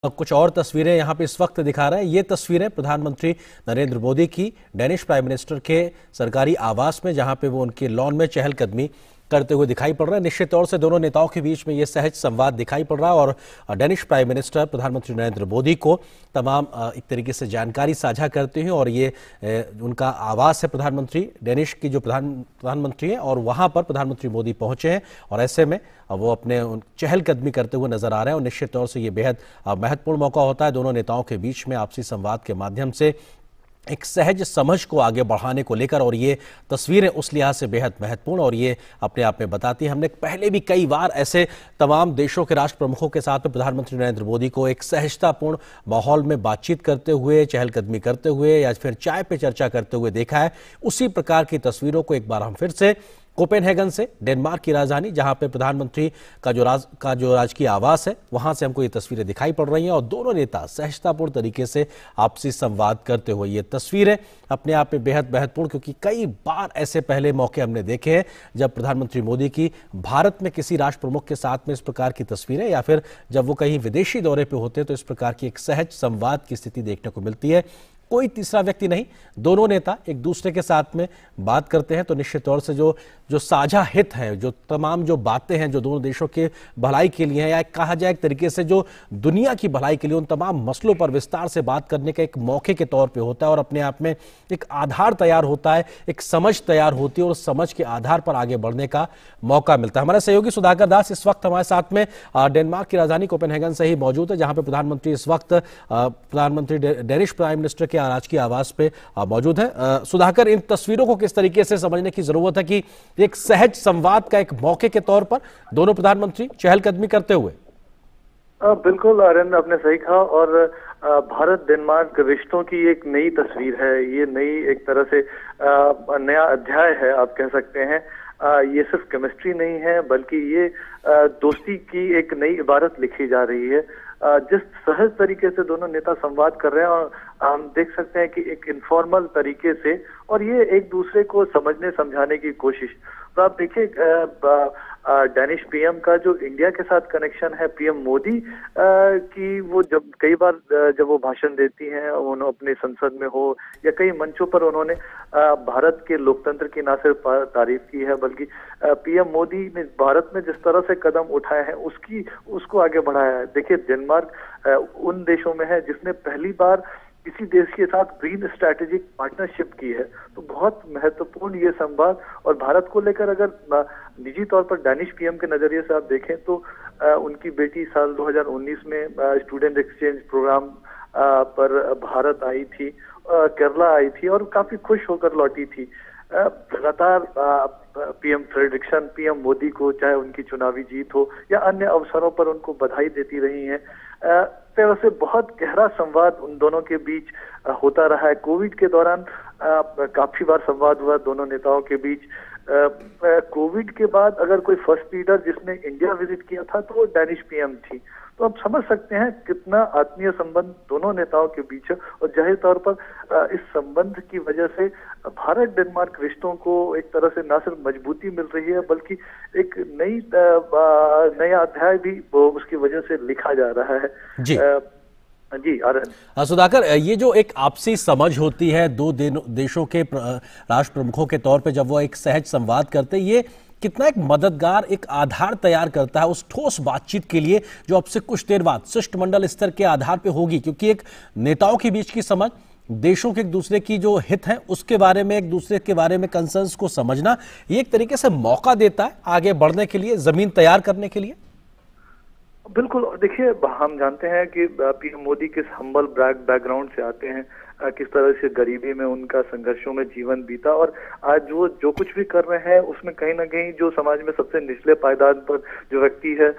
कुछ और तस्वीरें यहाँ पे इस वक्त दिखा रहे हैं। ये तस्वीरें प्रधानमंत्री नरेंद्र मोदी की डेनिश प्राइम मिनिस्टर के सरकारी आवास में, जहाँ पे वो उनके लॉन में चहलकदमी करते हुए दिखाई पड़ रहा है। निश्चित तौर से दोनों नेताओं के बीच में ये सहज संवाद दिखाई पड़ रहा है और डेनिश प्राइम मिनिस्टर प्रधानमंत्री नरेंद्र मोदी को तमाम एक तरीके से जानकारी साझा करते हैं। और ये उनका आवास है प्रधानमंत्री डेनिश की जो प्रधानमंत्री हैं, और वहां पर प्रधानमंत्री मोदी पहुंचे हैं और ऐसे में वो अपने चहलकदमी करते हुए नजर आ रहे हैं। और निश्चित तौर से ये बेहद महत्वपूर्ण मौका होता है दोनों नेताओं के बीच में आपसी संवाद के माध्यम से एक सहज समझ को आगे बढ़ाने को लेकर। और ये तस्वीरें उस लिहाज से बेहद महत्वपूर्ण और ये अपने आप में बताती है। हमने पहले भी कई बार ऐसे तमाम देशों के राष्ट्र प्रमुखों के साथ में प्रधानमंत्री नरेंद्र मोदी को एक सहजतापूर्ण माहौल में बातचीत करते हुए, चहलकदमी करते हुए या फिर चाय पे चर्चा करते हुए देखा है। उसी प्रकार की तस्वीरों को एक बार हम फिर से कोपेनहेगन से, डेनमार्क की राजधानी जहां पे प्रधानमंत्री का जो राजकीय आवास है, वहां से हमको ये तस्वीरें दिखाई पड़ रही हैं और दोनों नेता सहजतापूर्ण तरीके से आपसी संवाद करते हुए। ये तस्वीरें अपने आप में बेहद महत्वपूर्ण, क्योंकि कई बार ऐसे पहले मौके हमने देखे हैं जब प्रधानमंत्री मोदी की भारत में किसी राष्ट्र प्रमुख के साथ में इस प्रकार की तस्वीरें, या फिर जब वो कहीं विदेशी दौरे पर होते हैं तो इस प्रकार की एक सहज संवाद की स्थिति देखने को मिलती है। कोई तीसरा व्यक्ति नहीं, दोनों नेता एक दूसरे के साथ में बात करते हैं तो निश्चित तौर से जो साझा हित है, जो तमाम जो बातें हैं जो दोनों देशों के भलाई के लिए हैं, या कहा जाए एक तरीके से जो दुनिया की भलाई के लिए, उन तमाम मसलों पर विस्तार से बात करने का एक मौके के तौर पे होता है। और अपने आप में एक आधार तैयार होता है, एक समझ तैयार होती है और उस समझ के आधार पर आगे बढ़ने का मौका मिलता है। हमारे सहयोगी सुधाकर दास इस वक्त हमारे साथ में डेनमार्क की राजधानी कोपेनहेगन से ही मौजूद है, जहां पे प्रधानमंत्री इस वक्त प्रधानमंत्री डेनिश प्राइम मिनिस्टर के राजकीय आवास पे मौजूद है। सुधाकर, इन तस्वीरों को किस तरीके से समझने की जरूरत है कि एक सहज संवाद का एक मौके के तौर पर दोनों प्रधानमंत्री चहलकदमी करते हुए? बिल्कुल आर्यन, आपने सही कहा। और भारत डेनमार्क रिश्तों की एक नई तस्वीर है। ये नई एक तरह से नया अध्याय है, आप कह सकते हैं। ये सिर्फ केमिस्ट्री नहीं है, बल्कि ये दोस्ती की एक नई इबारत लिखी जा रही है। जिस सहज तरीके से दोनों नेता संवाद कर रहे हैं, और हम देख सकते हैं कि एक इनफॉर्मल तरीके से, और ये एक दूसरे को समझने समझाने की कोशिश। तो आप देखिए, डेनिश पीएम का जो इंडिया के साथ कनेक्शन है, पीएम मोदी की वो जब कई बार जब वो भाषण देती हैं, उन्होंने अपने संसद में हो या कई मंचों पर उन्होंने भारत के लोकतंत्र की ना सिर्फ तारीफ की है, बल्कि पीएम मोदी ने भारत में जिस तरह से कदम उठाए हैं उसको आगे बढ़ाया है। देखिए, डेनमार्क उन देशों में है जिसने पहली बार किसी देश के साथ ग्रीन स्ट्रैटेजिक पार्टनरशिप की है। तो बहुत महत्वपूर्ण ये संवाद। और भारत को लेकर अगर निजी तौर पर डेनिश पीएम के नजरिए से आप देखें तो उनकी बेटी साल 2019 में स्टूडेंट एक्सचेंज प्रोग्राम पर भारत आई थी, केरला आई थी और काफी खुश होकर लौटी थी। लगातार पीएम फ्रेडरिक्सन पीएम मोदी को, चाहे उनकी चुनावी जीत हो या अन्य अवसरों पर, उनको बधाई देती रही हैं। तरह से बहुत गहरा संवाद उन दोनों के बीच होता रहा है। कोविड के दौरान काफी बार संवाद हुआ दोनों नेताओं के बीच। कोविड के बाद अगर कोई फर्स्ट लीडर जिसने इंडिया विजिट किया था तो वो डेनिश पीएम थी। तो आप समझ सकते हैं कितना आत्मीय संबंध दोनों नेताओं के बीच है। और जाहिर तौर पर इस संबंध की वजह से भारत डेनमार्क रिश्तों को एक तरह से न सिर्फ मजबूती मिल रही है, बल्कि एक नया अध्याय भी उसकी वजह से लिखा जा रहा है। जी आर्यन। सुधाकर, ये जो एक आपसी समझ होती है दो देशों के राष्ट्र प्रमुखों के तौर पे, जब वो एक सहज संवाद करते हैं, ये कितना एक मददगार एक आधार तैयार करता है उस ठोस बातचीत के लिए जो अब से कुछ देर बाद शिष्टमंडल स्तर के आधार पे होगी। क्योंकि एक नेताओं के बीच की समझ, देशों के एक दूसरे की जो हित है उसके बारे में, एक दूसरे के बारे में कंसर्न्स को समझना, ये एक तरीके से मौका देता है आगे बढ़ने के लिए, जमीन तैयार करने के लिए। बिल्कुल। देखिए, हम जानते हैं कि पीएम मोदी किस हम्बल बैकग्राउंड से आते हैं, किस तरह से गरीबी में उनका संघर्षों में जीवन बीता, और आज वो जो कुछ भी कर रहे हैं उसमें कहीं ना कहीं जो समाज में सबसे निचले पायदान पर जो व्यक्ति है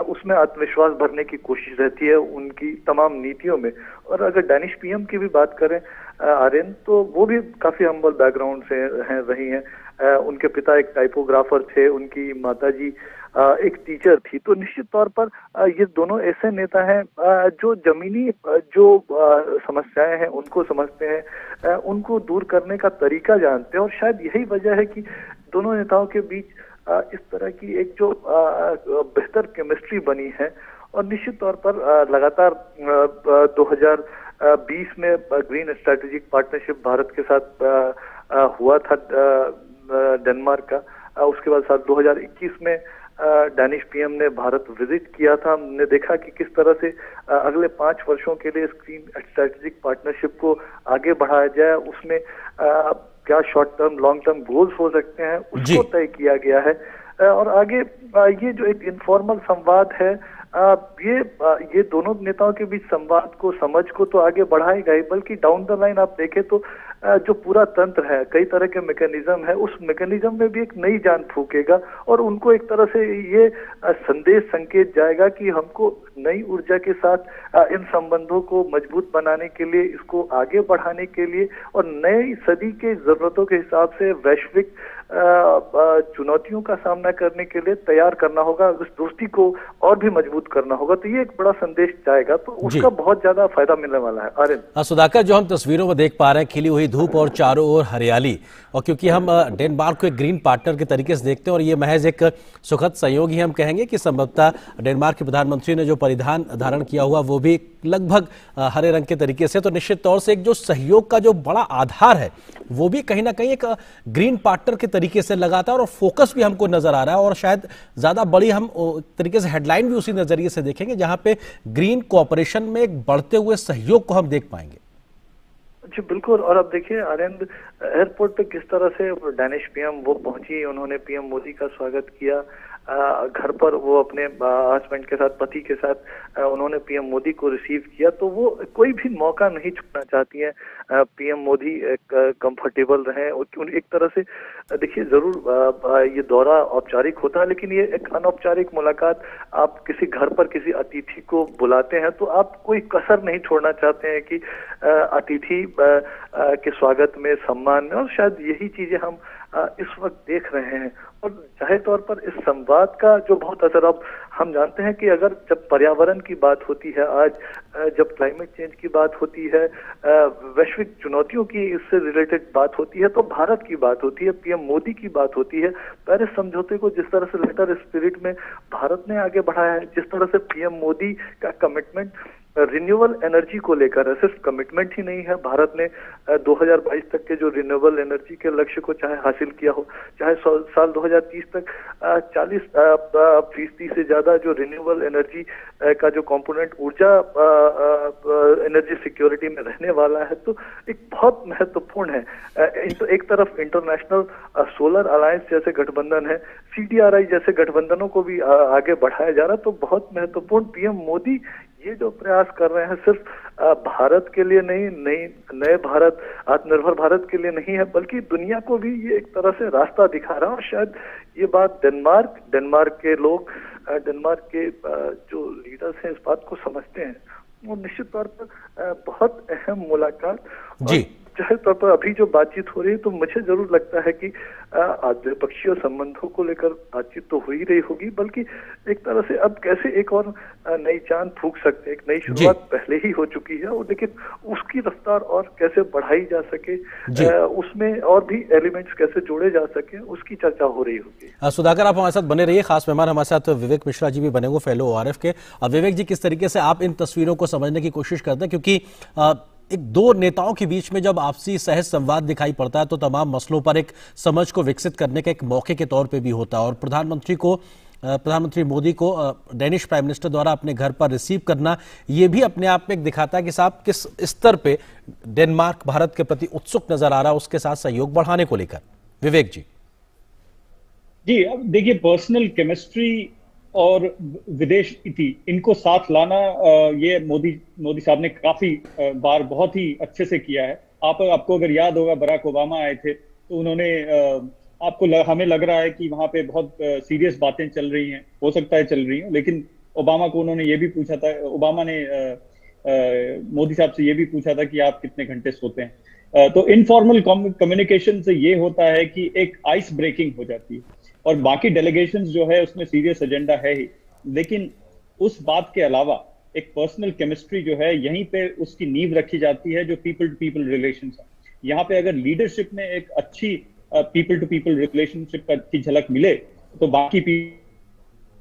उसमें आत्मविश्वास भरने की कोशिश रहती है उनकी तमाम नीतियों में। और अगर डेनिश पीएम की भी बात करें आर्यन, तो वो भी काफी हम्बल बैकग्राउंड से रही हैं। उनके पिता एक टाइपोग्राफर थे, उनकी माताजी एक टीचर थी। तो निश्चित तौर पर ये दोनों ऐसे नेता हैं जो जमीनी जो समस्याएं हैं उनको समझते हैं, उनको दूर करने का तरीका जानते हैं। और शायद यही वजह है कि दोनों नेताओं के बीच इस तरह की एक जो बेहतर केमिस्ट्री बनी है और निश्चित तौर पर लगातार 2020 में ग्रीन स्ट्रेटेजिक पार्टनरशिप भारत के साथ हुआ था डेनमार्क का। उसके बाद साल 2021 में डैनिश पीएम ने भारत विजिट किया था। हमने देखा कि किस तरह से अगले 5 वर्षों के लिए ग्रीन स्ट्रेटेजिक पार्टनरशिप को आगे बढ़ाया जाए, उसमें क्या short term long term goals हो सकते हैं उसको तय किया गया है। और आगे ये जो एक इनफॉर्मल संवाद है, ये दोनों नेताओं के बीच संवाद को, समझ को तो आगे बढ़ाएगा ही, बल्कि डाउन द लाइन आप देखें तो जो पूरा तंत्र है, कई तरह के मैकेनिज्म है, उस मैकेनिज्म में भी एक नई जान फूकेगा और उनको एक तरह से ये संदेश संकेत जाएगा कि हमको नई ऊर्जा के साथ इन संबंधों को मजबूत बनाने के लिए, इसको आगे बढ़ाने के लिए और नई सदी के जरूरतों के हिसाब से वैश्विक चुनौतियों का सामना करने के लिए तैयार करना होगा, उस दोस्ती को और भी मजबूत करना होगा। तो ये एक बड़ा संदेश जाएगा, तो उसका बहुत ज्यादा फायदा मिलने वाला है। आर्यन, सुधाकर, जो हम तस्वीरों में देख पा रहे हैं खिली हुई धूप और चारों ओर हरियाली, और क्योंकि हम डेनमार्क को एक ग्रीन पार्टनर के तरीके से देखते हैं और ये महज एक सुखद संयोग ही हम कहेंगे कि संभवतः डेनमार्क के प्रधानमंत्री ने जो परिधान धारण किया हुआ वो भी लगभग हरे रंग के तरीके से, तो निश्चित तौर से एक जो सहयोग का जो बड़ा आधार है वो भी कहीं ना कहीं एक ग्रीन पार्टनर के तरीके से लगाता है और फोकस भी हमको नजर आ रहा है। और शायद ज्यादा बड़ी हम तरीके से हेडलाइन भी उसी नजरिए से देखेंगे जहां पे ग्रीन कोऑपरेशन में एक बढ़ते हुए सहयोग को हम देख पाएंगे। जी बिल्कुल। और अब देखिए आनंद, एयरपोर्ट पे किस तरह से डैनिश पीएम वो पहुंची, उन्होंने पीएम मोदी का स्वागत किया। घर पर वो अपने हस्बैंड के साथ, पति के साथ उन्होंने पीएम मोदी को रिसीव किया। तो वो कोई भी मौका नहीं छोड़ना चाहती हैं। पीएम मोदी कंफर्टेबल रहे। एक तरह से देखिए, जरूर ये दौरा औपचारिक होता है, लेकिन ये एक अनौपचारिक मुलाकात। आप किसी घर पर किसी अतिथि को बुलाते हैं तो आप कोई कसर नहीं छोड़ना चाहते हैं कि अतिथि के स्वागत में, सम्मान में, और शायद यही चीजें हम इस वक्त देख रहे हैं। और जाहिर तौर पर इस संवाद का जो बहुत असर, अब हम जानते हैं कि अगर जब पर्यावरण की बात होती है, आज जब क्लाइमेट चेंज की बात होती है, वैश्विक चुनौतियों की इससे रिलेटेड बात होती है, तो भारत की बात होती है, पीएम मोदी की बात होती है। पेरिस समझौते को जिस तरह से लेटर स्पिरिट में भारत ने आगे बढ़ाया है, जिस तरह से पीएम मोदी का कमिटमेंट रिन्यूएबल एनर्जी को लेकर है, सिर्फ कमिटमेंट ही नहीं है, भारत ने 2022 तक के जो रिन्यूएबल एनर्जी के लक्ष्य को चाहे हासिल किया हो, चाहे साल 2030 तक 40% से ज्यादा जो रिन्यूएबल एनर्जी का जो कंपोनेंट ऊर्जा एनर्जी सिक्योरिटी में रहने वाला है, तो एक बहुत महत्वपूर्ण है। एक तरफ इंटरनेशनल सोलर अलायंस जैसे गठबंधन है, CDRI जैसे गठबंधनों को भी आगे बढ़ाया जा रहा है। तो बहुत महत्वपूर्ण, पीएम मोदी ये जो प्रयास कर रहे हैं सिर्फ भारत के लिए नहीं, नए भारत, आत्मनिर्भर भारत के लिए नहीं है, बल्कि दुनिया को भी ये एक तरह से रास्ता दिखा रहा है। और शायद ये बात डेनमार्क के लोग, डेनमार्क के जो लीडर्स हैं इस बात को समझते हैं। और निश्चित तौर पर बहुत अहम मुलाकात जी। जाहिर तौर पर अभी जो बातचीत हो रही है, तो मुझे जरूर लगता है कि द्विपक्षीय संबंधों को लेकर बातचीत तो हो ही रही होगी, बल्कि एक तरह से अब कैसे एक और नई चांद फूंक सकते हैं। एक नई शुरुआत पहले ही हो चुकी है, और लेकिन उसकी रफ्तार और कैसे बढ़ाई जा सके, उसमें और भी एलिमेंट्स कैसे जोड़े जा सके, उसकी चर्चा हो रही होगी। सुधाकर, आप हमारे साथ बने रहिए। खास मेहमान हमारे साथ विवेक मिश्रा जी भी बने हुए, फेलो ORF के। विवेक जी, किस तरीके से आप इन तस्वीरों को समझने की कोशिश करते हैं, क्योंकि एक दो नेताओं के बीच में जब आपसी सहज संवाद दिखाई पड़ता है तो तमाम मसलों पर एक समझ को विकसित करने का एक मौके के तौर पे भी होता है। और प्रधानमंत्री मोदी को डेनिश प्राइम मिनिस्टर द्वारा अपने घर पर रिसीव करना, ये भी अपने आप में एक दिखाता है कि साहब किस स्तर पे डेनमार्क भारत के प्रति उत्सुक नजर आ रहा है उसके साथ सहयोग बढ़ाने को लेकर। विवेक जी। जी, अब देखिए, पर्सनल केमिस्ट्री और विदेश नीति, इनको साथ लाना ये मोदी साहब ने काफी बार बहुत ही अच्छे से किया है। आपको अगर याद होगा, बराक ओबामा आए थे तो उन्होंने हमें लग रहा है कि वहां पे बहुत सीरियस बातें चल रही हैं, हो सकता है चल रही हैं, लेकिन ओबामा को उन्होंने ये भी पूछा था, ओबामा ने मोदी साहब से ये भी पूछा था कि आप कितने घंटे सोते हैं। तो इनफॉर्मल कम्युनिकेशन से ये होता है कि एक आइस ब्रेकिंग हो जाती है, और बाकी डेलीगेशंस जो है उसमें सीरियस एजेंडा है ही, लेकिन उस बात के अलावा एक पर्सनल केमिस्ट्री जो है, यहीं पे उसकी नींव रखी जाती है, जो पीपल टू पीपल रिलेशंस है। यहाँ पे अगर लीडरशिप में एक अच्छी पीपल टू पीपल रिलेशनशिप की झलक मिले, तो बाकी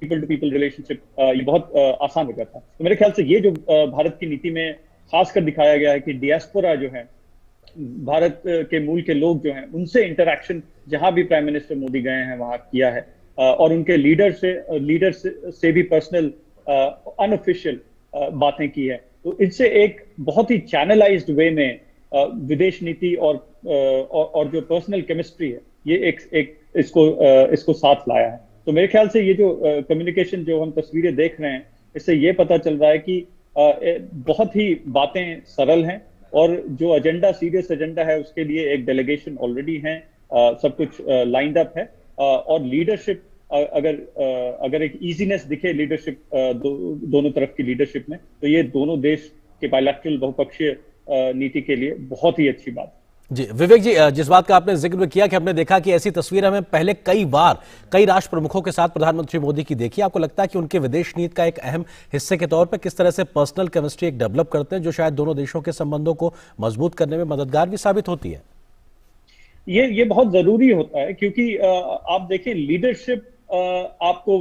पीपल टू पीपल रिलेशनशिप ये बहुत आसान हो जाता है। तो मेरे ख्याल से ये जो भारत की नीति में खासकर दिखाया गया है कि डियास्पोरा जो है, भारत के मूल के लोग जो हैं, उनसे इंटरैक्शन जहां भी प्राइम मिनिस्टर मोदी गए हैं वहां किया है, और उनके लीडर से भी पर्सनल अनऑफिशियल बातें की है। तो इससे एक बहुत ही चैनलाइज्ड वे में विदेश नीति और जो पर्सनल केमिस्ट्री है, ये एक इसको साथ लाया है। तो मेरे ख्याल से ये जो कम्युनिकेशन जो हम तस्वीरें देख रहे हैं, इससे ये पता चल रहा है कि बहुत ही बातें सरल हैं, और जो एजेंडा, सीरियस एजेंडा है, उसके लिए एक डेलीगेशन ऑलरेडी है, सब कुछ लाइंड अप है, और लीडरशिप अगर एक इजीनेस दिखे लीडरशिप दोनों तरफ की लीडरशिप में, तो ये दोनों देश के बायलैटरल बहुपक्षीय नीति के लिए बहुत ही अच्छी बात है। जी विवेक जी, जिस बात का आपने जिक्र किया कि हमने देखा कि ऐसी तस्वीर हमें पहले कई बार कई राष्ट्र प्रमुखों के साथ प्रधानमंत्री मोदी की देखी, आपको लगता है कि उनके विदेश नीति का एक अहम हिस्से के तौर पर किस तरह से पर्सनल केमिस्ट्री एक डेवलप करते हैं, जो शायद दोनों देशों के संबंधों को मजबूत करने में मददगार भी साबित होती है? ये बहुत जरूरी होता है, क्योंकि आप देखिए लीडरशिप आपको